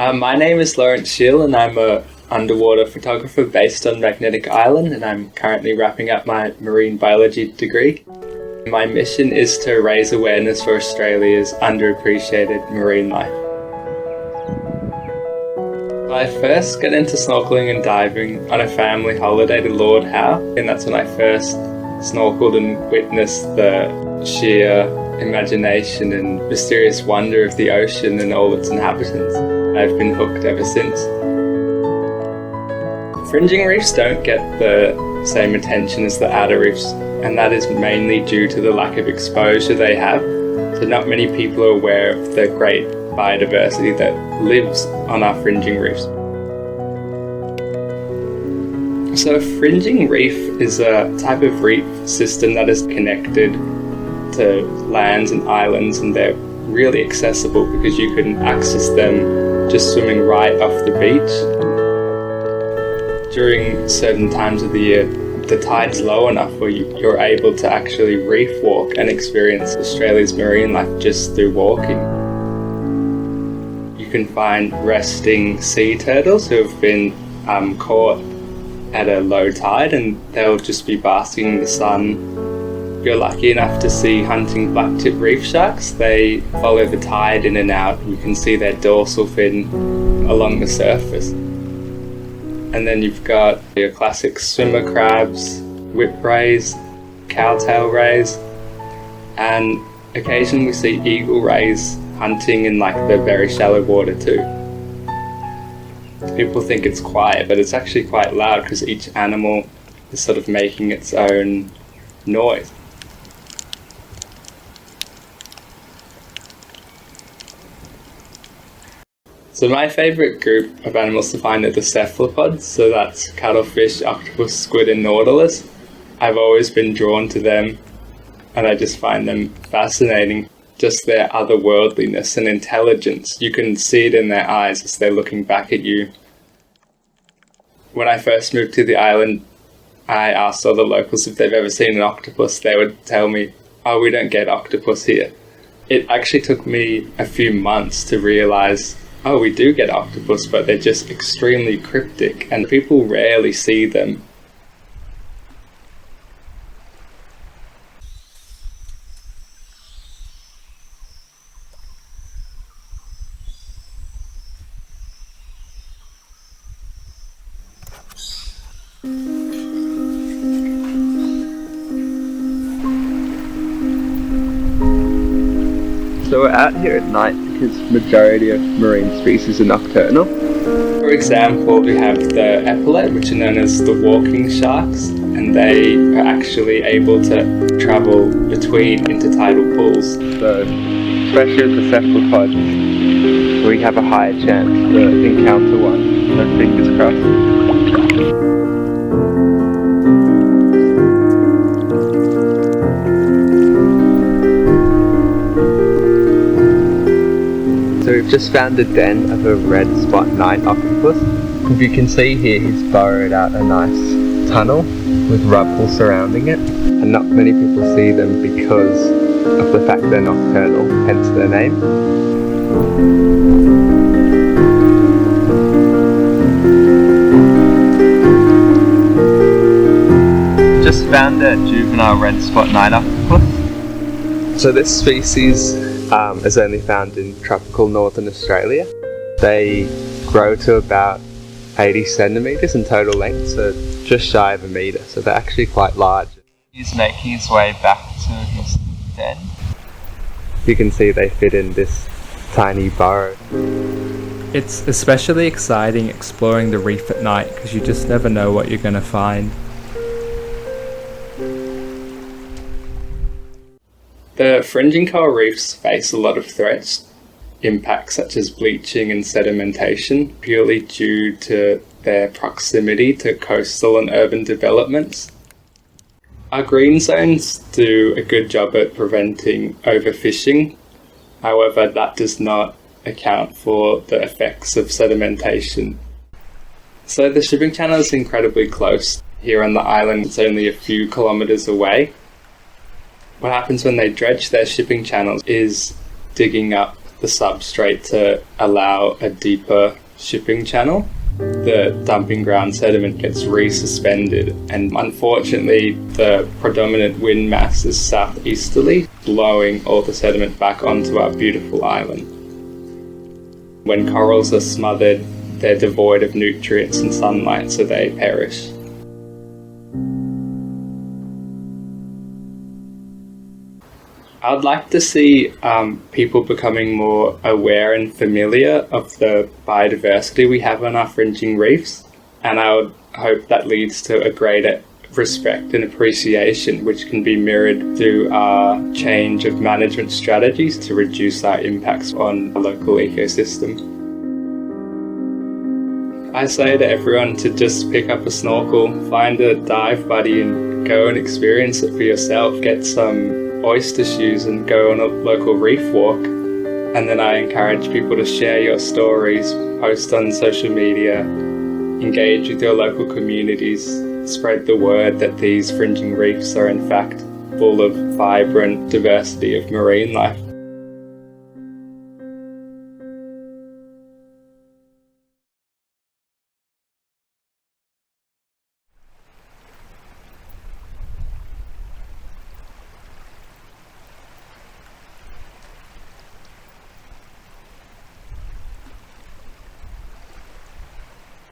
My name is Lawrence Schill and I'm a underwater photographer based on Magnetic Island, and I'm currently wrapping up my marine biology degree. My mission is to raise awareness for Australia's underappreciated marine life. I first got into snorkeling and diving on a family holiday to Lord Howe, and that's when I first snorkeled and witnessed the sheer imagination and mysterious wonder of the ocean and all its inhabitants. I've been hooked ever since. Fringing reefs don't get the same attention as the outer reefs, and that is mainly due to the lack of exposure they have. So not many people are aware of the great biodiversity that lives on our fringing reefs. So a fringing reef is a type of reef system that is connected to lands and islands, and they're really accessible because you can access them just swimming right off the beach. During certain times of the year, the tide's low enough where you're able to actually reef walk and experience Australia's marine life just through walking. You can find resting sea turtles who have been caught at a low tide, and they'll just be basking in the sun. If you're lucky enough to see hunting black-tip reef sharks, they follow the tide in and out. You can see their dorsal fin along the surface. And then you've got your classic swimmer crabs, whip rays, cowtail rays, and occasionally we see eagle rays hunting in like the very shallow water too. People think it's quiet, but it's actually quite loud because each animal is sort of making its own noise. So my favourite group of animals to find are the cephalopods, so that's cuttlefish, octopus, squid and nautilus. I've always been drawn to them and I just find them fascinating. Just their otherworldliness and intelligence. You can see it in their eyes as they're looking back at you. When I first moved to the island, I asked all the locals if they've ever seen an octopus. They would tell me, "Oh, we don't get octopus here." It actually took me a few months to realise, oh, we do get octopus, but they're just extremely cryptic and people rarely see them. So we're out here at night because majority of marine species are nocturnal. For example, we have the epaulet, which are known as the walking sharks, and they are actually able to travel between intertidal pools. So, especially with the cephalopods, we have a higher chance to encounter one, so fingers crossed. So we've just found a den of a red spot night octopus. If you can see here, he's burrowed out a nice tunnel with rubble surrounding it, and not many people see them because of the fact they're nocturnal, hence their name. Just found a juvenile red spot night octopus. So this species is only found in tropical northern Australia. They grow to about 80 centimetres in total length, so just shy of a metre, so they're actually quite large. He's making his way back to his den. You can see they fit in this tiny burrow. It's especially exciting exploring the reef at night because you just never know what you're going to find. The fringing coral reefs face a lot of threats, impacts such as bleaching and sedimentation, purely due to their proximity to coastal and urban developments. Our green zones do a good job at preventing overfishing, however that does not account for the effects of sedimentation. So the shipping channel is incredibly close. Here on the island it's only a few kilometres away. What happens when they dredge their shipping channels is digging up the substrate to allow a deeper shipping channel, the dumping ground sediment gets resuspended, and unfortunately the predominant wind mass is southeasterly, blowing all the sediment back onto our beautiful island. When corals are smothered, they're devoid of nutrients and sunlight, so they perish. I would like to see people becoming more aware and familiar of the biodiversity we have on our fringing reefs, and I would hope that leads to a greater respect and appreciation, which can be mirrored through our change of management strategies to reduce our impacts on the local ecosystem. I say to everyone to just pick up a snorkel, find a dive buddy and go and experience it for yourself. Get some oyster shoes and go on a local reef walk. And then I encourage people to share your stories, post on social media, engage with your local communities, spread the word that these fringing reefs are in fact full of vibrant diversity of marine life.